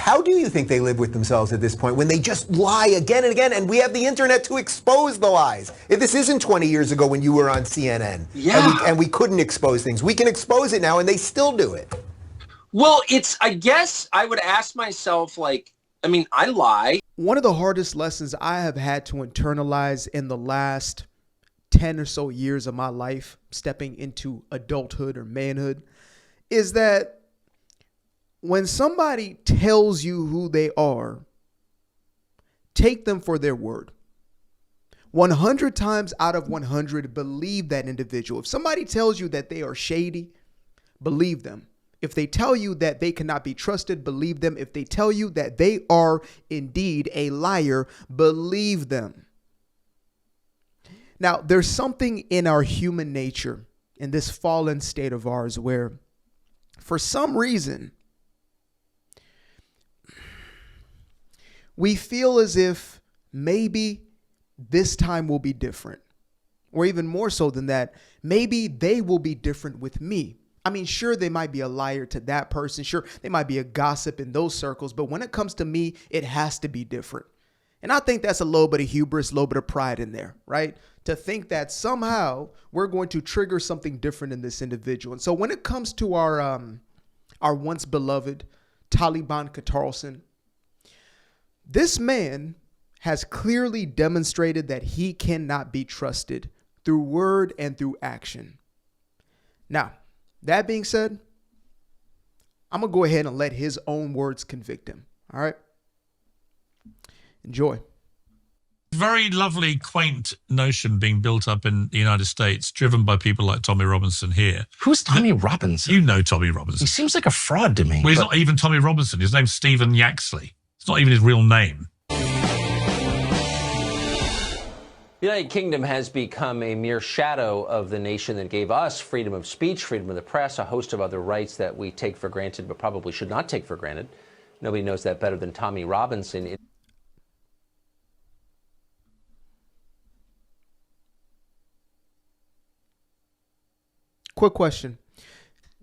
how do you think they live with themselves at this point when they just lie again and again, and we have the internet to expose the lies? If this isn't 20 years ago when you were on CNN, and we couldn't expose things, we can expose it now, and they still do it. Well, I guess I would ask myself, like, I mean, I lie. One of the hardest lessons I have had to internalize in the last 10 or so years of my life, stepping into adulthood or manhood, is that when somebody tells you who they are, take them for their word. 100 times out of 100, believe that individual. If somebody tells you that they are shady, believe them. If they tell you that they cannot be trusted, believe them. If they tell you that they are indeed a liar, believe them. Now, there's something in our human nature, in this fallen state of ours, where for some reason, we feel as if maybe this time will be different. Or even more so than that, maybe they will be different with me. I mean, sure, they might be a liar to that person. Sure, they might be a gossip in those circles. But when it comes to me, it has to be different. And I think that's a little bit of hubris, a little bit of pride in there, right? To think that somehow we're going to trigger something different in this individual. And so when it comes to our once beloved Taliban Qatarlson, this man has clearly demonstrated that he cannot be trusted through word and through action. Now, that being said, I'm going to go ahead and let his own words convict him. All right. Enjoy. Very lovely, quaint notion being built up in the United States, driven by people like Tommy Robinson here. Who's Tommy Robinson? You know Tommy Robinson. He seems like a fraud to me. Well, he's not even Tommy Robinson. His name's Stephen Yaxley. It's not even his real name. The United Kingdom has become a mere shadow of the nation that gave us freedom of speech, freedom of the press, a host of other rights that we take for granted but probably should not take for granted. Nobody knows that better than Tommy Robinson. Quick question.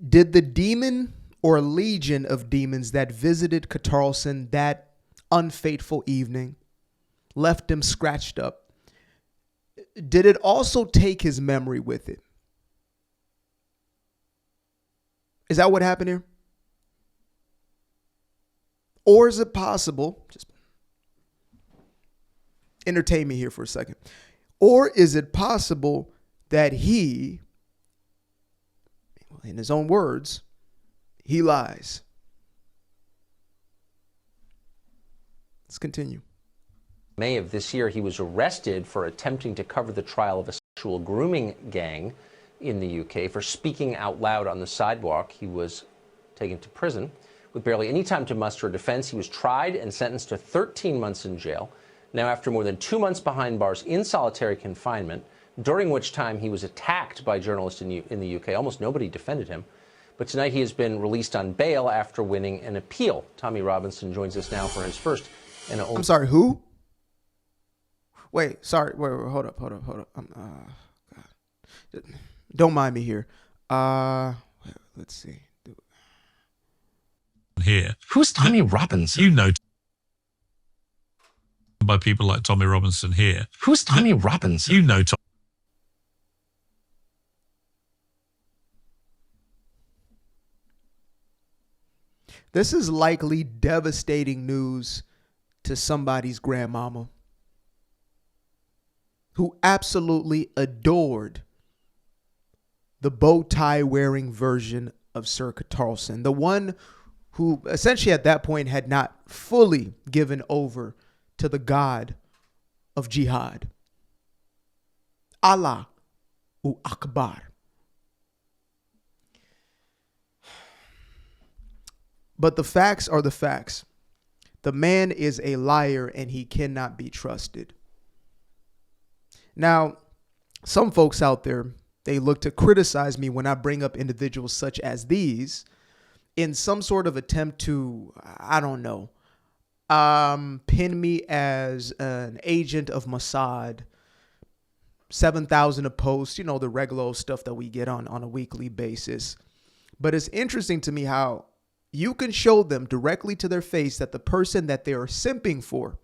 Did the demon or legion of demons that visited Qatarlson that unfaithful evening, left him scratched up, did it also take his memory with it? Is that what happened here? Or is it possible, just entertain me here for a second, or is it possible that he, in his own words, he lies? Let's continue. May of this year, he was arrested for attempting to cover the trial of a sexual grooming gang in the UK. For speaking out loud on the sidewalk, he was taken to prison. With barely any time to muster a defense, he was tried and sentenced to 13 months in jail. Now, after more than 2 months behind bars in solitary confinement, during which time he was attacked by journalists in the UK, almost nobody defended him. But tonight he has been released on bail after winning an appeal. Tommy Robinson joins us now for his first and only... I'm sorry, who? Wait, sorry. Wait, hold up. God. Don't mind me here. Let's see. Here. Who's Tommy Robinson? You know by people like Tommy Robinson here. Who's Tommy Robinson? You know Tommy. This is likely devastating news to somebody's grandmama who absolutely adored the bow tie wearing version of Sir Qatarlson, the one who essentially at that point had not fully given over to the God of jihad. Allahu Akbar. But the facts are the facts. The man is a liar and he cannot be trusted. Now, some folks out there, they look to criticize me when I bring up individuals such as these in some sort of attempt to, I don't know, pin me as an agent of Mossad, 7,000 a post, you know, the regular stuff that we get on a weekly basis. But it's interesting to me how you can show them directly to their face that the person that they are simping for,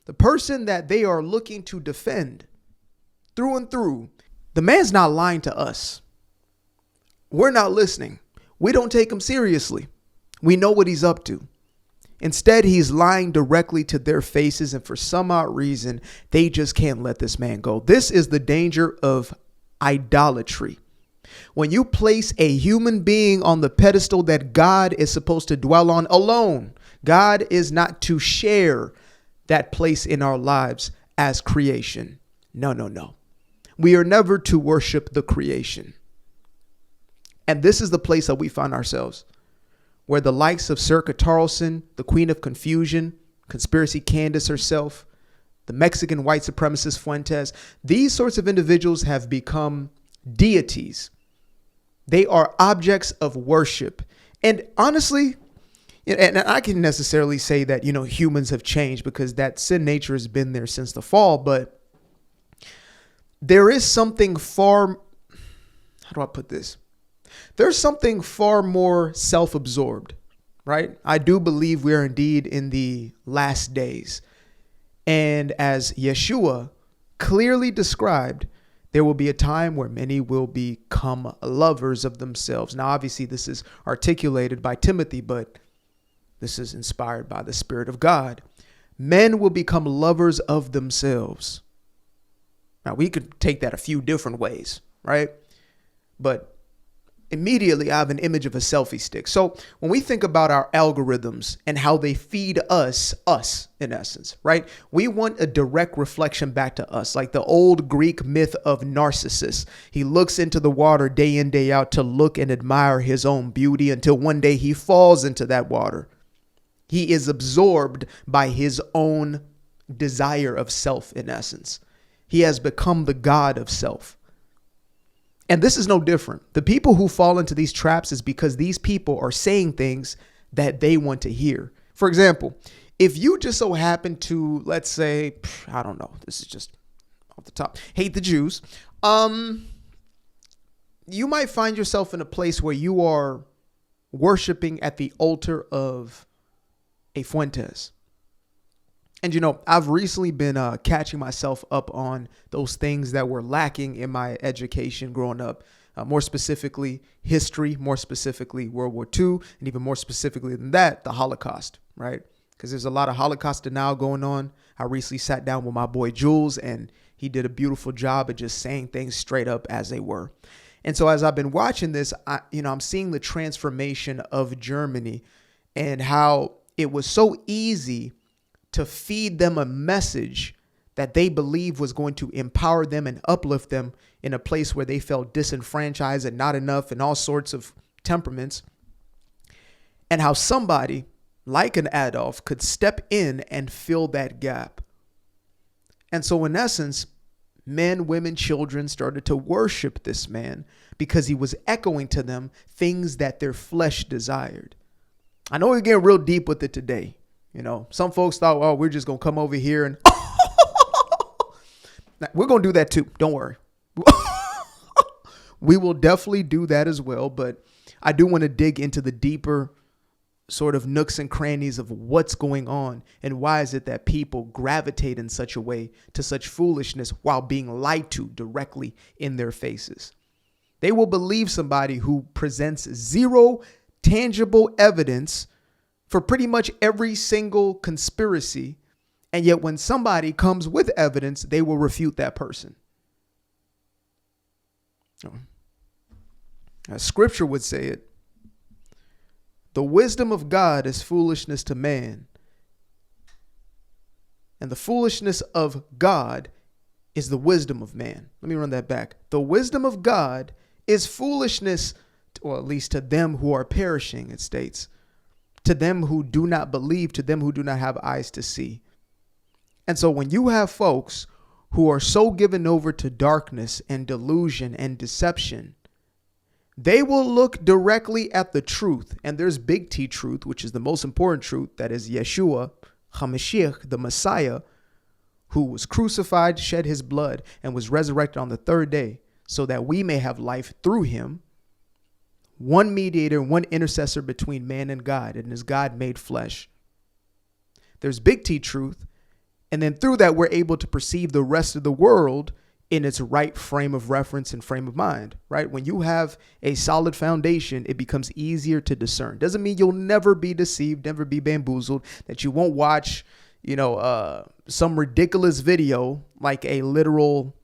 the person that they are looking to defend through and through, the man's not lying to us. We're not listening. We don't take him seriously. We know what he's up to. Instead, he's lying directly to their faces, and for some odd reason, they just can't let this man go. This is the danger of idolatry. When you place a human being on the pedestal that God is supposed to dwell on alone, God is not to share that place in our lives as creation. No, no, no. We are never to worship the creation. And this is the place that we find ourselves, where the likes of Sir Qatarlson, the Queen of Confusion, Conspiracy Candace herself, the Mexican white supremacist Fuentes, these sorts of individuals have become deities. They are objects of worship. And honestly, and I can necessarily say that, humans have changed because that sin nature has been there since the fall, but there is something how do I put this? There's something far more self-absorbed, right? I do believe we are indeed in the last days. And as Yeshua clearly described, there will be a time where many will become lovers of themselves. Now, obviously, this is articulated by Timothy, but this is inspired by the Spirit of God. Men will become lovers of themselves. Now, we could take that a few different ways, right? But immediately I have an image of a selfie stick. So when we think about our algorithms and how they feed us in essence, right? We want a direct reflection back to us, like the old Greek myth of Narcissus. He looks into the water day in, day out to look and admire his own beauty until one day he falls into that water. He is absorbed by his own desire of self in essence. He has become the god of self. And this is no different. The people who fall into these traps is because these people are saying things that they want to hear. For example, if you just so happen to, let's say, I don't know, this is just off the top, hate the Jews, you might find yourself in a place where you are worshiping at the altar of a Fuentes. And, I've recently been catching myself up on those things that were lacking in my education growing up, more specifically history, more specifically World War II, and even more specifically than that, the Holocaust, right? Because there's a lot of Holocaust denial going on. I recently sat down with my boy Jules, and he did a beautiful job of just saying things straight up as they were. And so as I've been watching this, I'm seeing the transformation of Germany and how it was so easy to feed them a message that they believe was going to empower them and uplift them in a place where they felt disenfranchised and not enough and all sorts of temperaments. And how somebody like an Adolf could step in and fill that gap. And so in essence, men, women, children started to worship this man because he was echoing to them things that their flesh desired. I know we're getting real deep with it today. Some folks thought, oh, we're just going to come over here and we're going to do that too. Don't worry. We will definitely do that as well. But I do want to dig into the deeper sort of nooks and crannies of what's going on and why is it that people gravitate in such a way to such foolishness while being lied to directly in their faces. They will believe somebody who presents zero tangible evidence for pretty much every single conspiracy. And yet when somebody comes with evidence, they will refute that person. As scripture would say it, the wisdom of God is foolishness to man. And the foolishness of God is the wisdom of man. Let me run that back. The wisdom of God is foolishness, or at least to them who are perishing, it states. To them who do not believe, to them who do not have eyes to see. And so when you have folks who are so given over to darkness and delusion and deception, they will look directly at the truth. And there's big T truth, which is the most important truth. That is Yeshua, HaMashiach, the Messiah, who was crucified, shed his blood, and was resurrected on the third day so that we may have life through him. one mediator, one intercessor between man and God, and is God made flesh. There's big T truth. And then through that, we're able to perceive the rest of the world in its right frame of reference and frame of mind, right? When you have a solid foundation, it becomes easier to discern. Doesn't mean you'll never be deceived, never be bamboozled, that you won't watch, some ridiculous video like a literal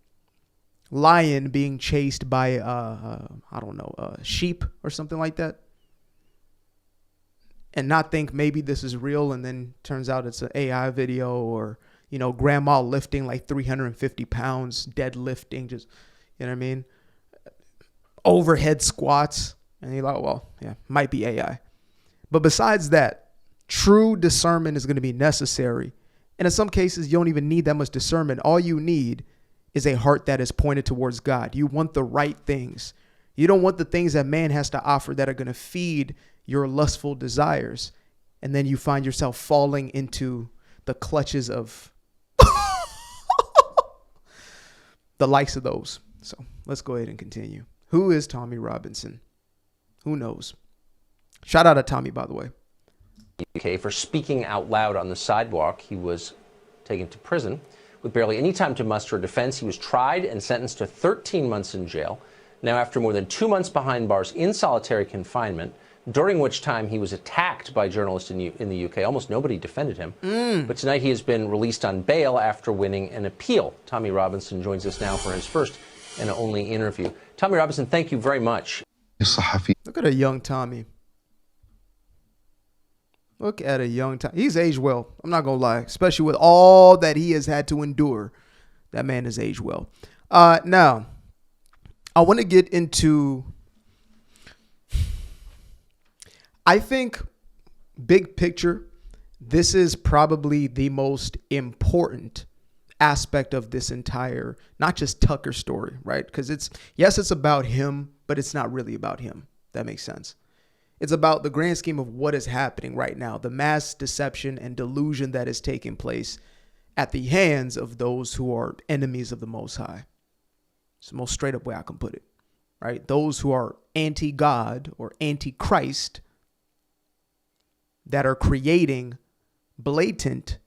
lion being chased by, sheep or something like that, and not think maybe this is real, and then turns out it's an AI video, or grandma lifting like 350 pounds, deadlifting, just, you know what I mean? Overhead squats. And you're like, well, yeah, might be AI. But besides that, true discernment is going to be necessary. And in some cases, you don't even need that much discernment. All you need is a heart that is pointed towards God. You want the right things. You don't want the things that man has to offer that are going to feed your lustful desires. And then you find yourself falling into the clutches of the likes of those. So let's go ahead and continue. Who is Tommy Robinson? Who knows? Shout out to Tommy, by the way. UK for speaking out loud on the sidewalk. He was taken to prison with barely any time to muster a defense. He was tried and sentenced to 13 months in jail. Now, after more than 2 months behind bars in solitary confinement, during which time he was attacked by journalists in the UK. Almost nobody defended him. But tonight he has been released on bail after winning an appeal. Tommy Robinson joins us now for his first and only interview. Tommy Robinson, thank you very much. Look at a young Tommy. Look at a young Tommy. He's aged well. I'm not going to lie. Especially with all that he has had to endure. That man has aged well. Now, I want to get into... I think, big picture, this is probably the most important aspect of this entire, not just Tucker story, right? Because it's about him, but it's not really about him. That makes sense. It's about the grand scheme of what is happening right now, the mass deception and delusion that is taking place at the hands of those who are enemies of the Most High. It's the most straight up way I can put it, right? Those who are anti-God or anti-Christ, that are creating blatant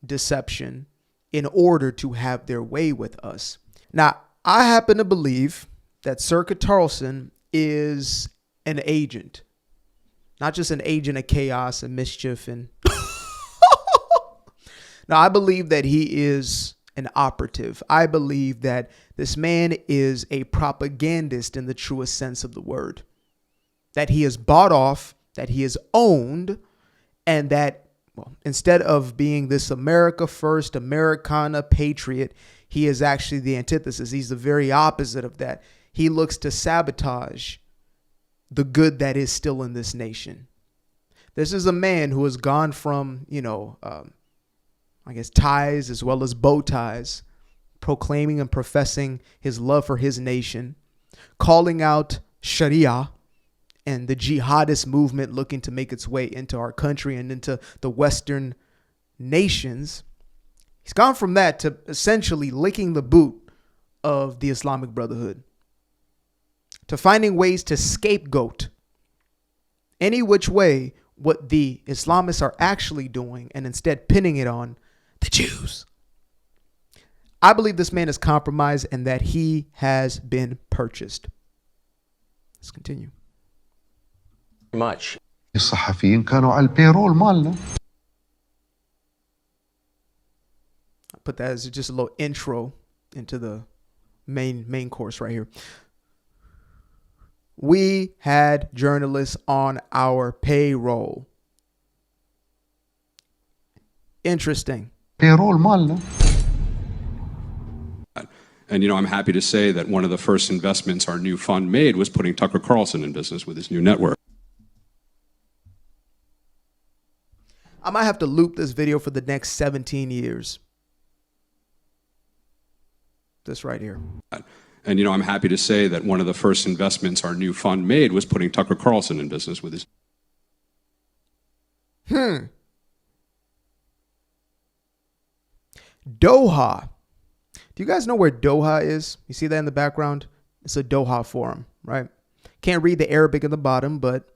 deception in order to have their way with us. Now, I happen to believe that Sir Qatarlson is an agent, not just an agent of chaos and mischief. And now, I believe that he is an operative. I believe that this man is a propagandist in the truest sense of the word, that he is bought off, that he is owned, and that, well, instead of being this America first, Americana patriot, he is actually the antithesis. He's the very opposite of that. He looks to sabotage the good that is still in this nation. This is a man who has gone from, ties as well as bow ties, proclaiming and professing his love for his nation, calling out Sharia and the jihadist movement looking to make its way into our country and into the Western nations. He's gone from that to essentially licking the boot of the Islamic Brotherhood, to finding ways to scapegoat any which way what the Islamists are actually doing and instead pinning it on the Jews. I believe this man is compromised and that he has been purchased. Let's continue. Much. الصحفيين كانوا على البيرول مالنا. I put that as just a little intro into the main course right here. We had journalists on our payroll. Interesting. Payroll مالنا. And, I'm happy to say that one of the first investments our new fund made was putting Tucker Carlson in business with his new network. I might have to loop this video for the next 17 years. This right here. And, I'm happy to say that one of the first investments our new fund made was putting Tucker Carlson in business with his... Doha. Do you guys know where Doha is? You see that in the background? It's a Doha forum, right? Can't read the Arabic in the bottom, but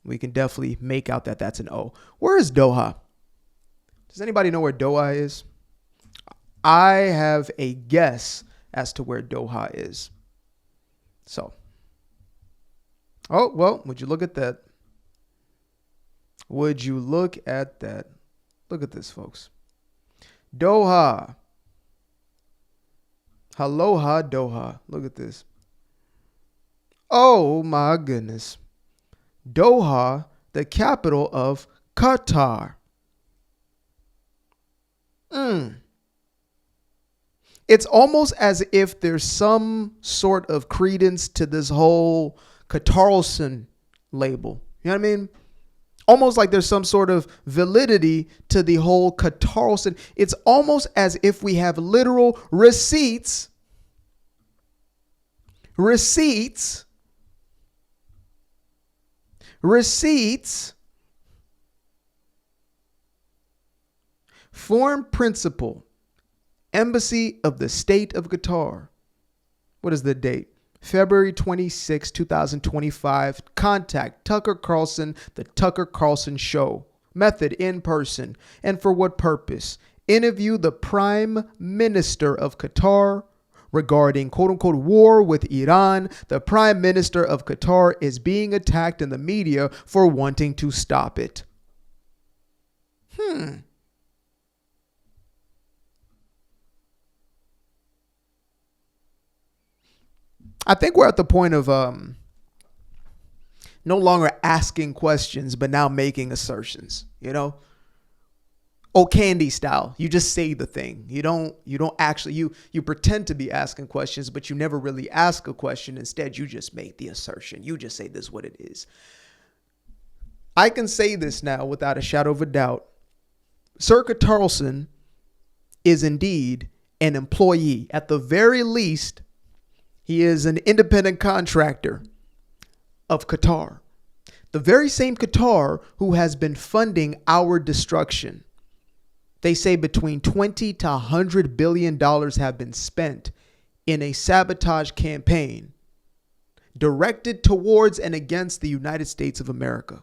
we can definitely make out that that's an O. Where is Doha? Does anybody know where Doha is? I have a guess as to where Doha is. So, oh, well, would you look at that? Would you look at that? Look at this, folks. Doha. Aloha, Doha. Look at this. Oh, my goodness. Doha, the capital of Qatar. It's almost as if there's some sort of credence to this whole Qatarlson label. You know what I mean? Almost like there's some sort of validity to the whole Qatarlson. It's almost as if we have literal receipts foreign principal, Embassy of the State of Qatar. What is the date? February 26, 2025. Contact Tucker Carlson, The Tucker Carlson Show. Method in person. And for what purpose? Interview the Prime Minister of Qatar regarding quote unquote war with Iran. The Prime Minister of Qatar is being attacked in the media for wanting to stop it. I think we're at the point of no longer asking questions, but now making assertions, you know? Oh, Candy style. You just say the thing. You don't actually, you pretend to be asking questions, but you never really ask a question. Instead, you just make the assertion. You just say this is what it is. I can say this now without a shadow of a doubt. Sir Qatarlson is indeed an employee. At the very least, he is an independent contractor of Qatar. The very same Qatar who has been funding our destruction. They say between $20 to $100 billion have been spent in a sabotage campaign directed towards and against the United States of America.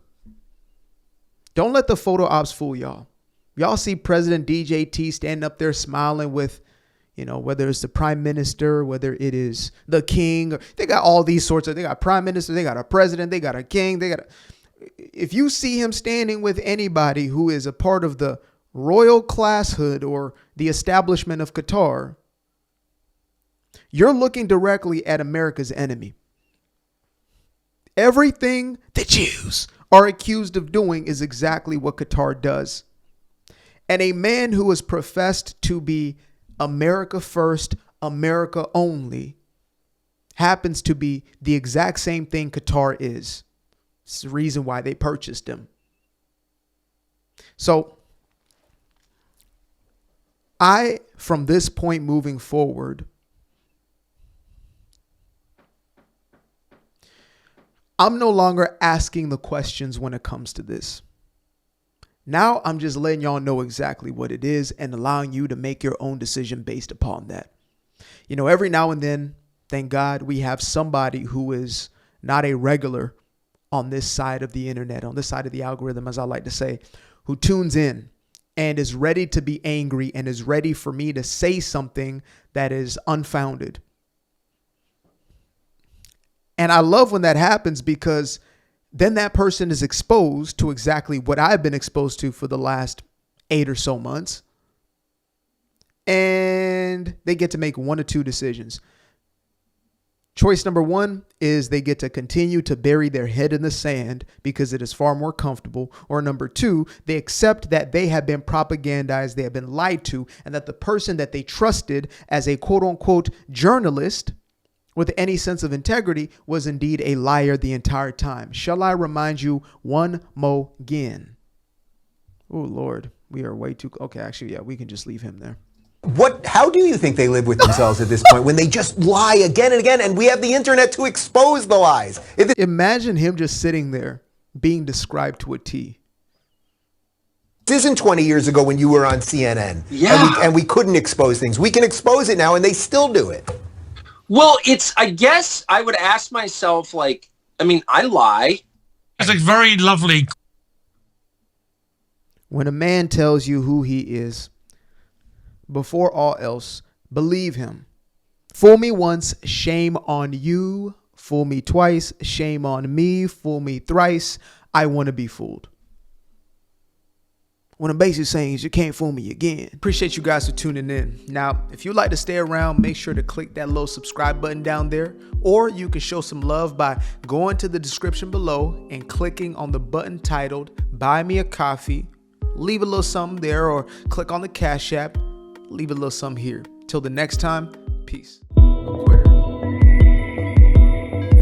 Don't let the photo ops fool y'all. Y'all see President DJT standing up there smiling with, you know, whether it's the prime minister, whether it is the king, they got all these sorts of, they got prime minister, they got a president, they got a king, if you see him standing with anybody who is a part of the royal classhood or the establishment of Qatar, you're looking directly at America's enemy. Everything the Jews are accused of doing is exactly what Qatar does. And a man who is professed to be America first, America only, happens to be the exact same thing Qatar is. It's the reason why they purchased him. So from this point moving forward, I'm no longer asking the questions when it comes to this. Now I'm just letting y'all know exactly what it is and allowing you to make your own decision based upon that. You know, every now and then, thank God, we have somebody who is not a regular on this side of the internet, on this side of the algorithm, as I like to say, who tunes in and is ready to be angry and is ready for me to say something that is unfounded. And I love when that happens, because then that person is exposed to exactly what I've been exposed to for the last 8 or so months. And they get to make one or two decisions. Choice number one is they get to continue to bury their head in the sand because it is far more comfortable. Or number two, they accept that they have been propagandized, they have been lied to, and that the person that they trusted as a quote unquote journalist with any sense of integrity was indeed a liar the entire time. Shall I remind you one more again? Oh, Lord, we are way too... Okay, actually, yeah, we can just leave him there. How do you think they live with themselves at this point when they just lie again and again, and we have the internet to expose the lies? Imagine him just sitting there being described to a T. This isn't 20 years ago when you were on CNN. Yeah. And we couldn't expose things. We can expose it now, and they still do it. Well, I guess I would ask myself, like, I mean, I lie. It's a very lovely. When a man tells you who he is, before all else, believe him. Fool me once, shame on you. Fool me twice, shame on me. Fool me thrice, I want to be fooled. What I'm basically saying is you can't fool me again. Appreciate you guys for tuning in. Now, if you'd like to stay around, make sure to click that little subscribe button down there. Or you can show some love by going to the description below and clicking on the button titled Buy Me a Coffee. Leave a little something there, or click on the Cash App. Leave a little something here. Till the next time, peace.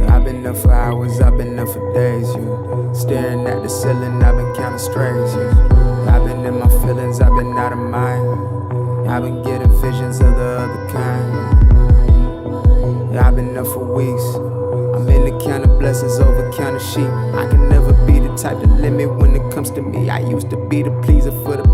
I've been up for hours, I've been up for days, you. Staring at the ceiling, I've been counting strays, you. I've been in my feelings, I've been out of mind. I've been getting visions of the other kind. I've been up for weeks. I'm in the count of blessings over count of sheep. I can never be the type to limit when it comes to me. I used to be the pleaser for the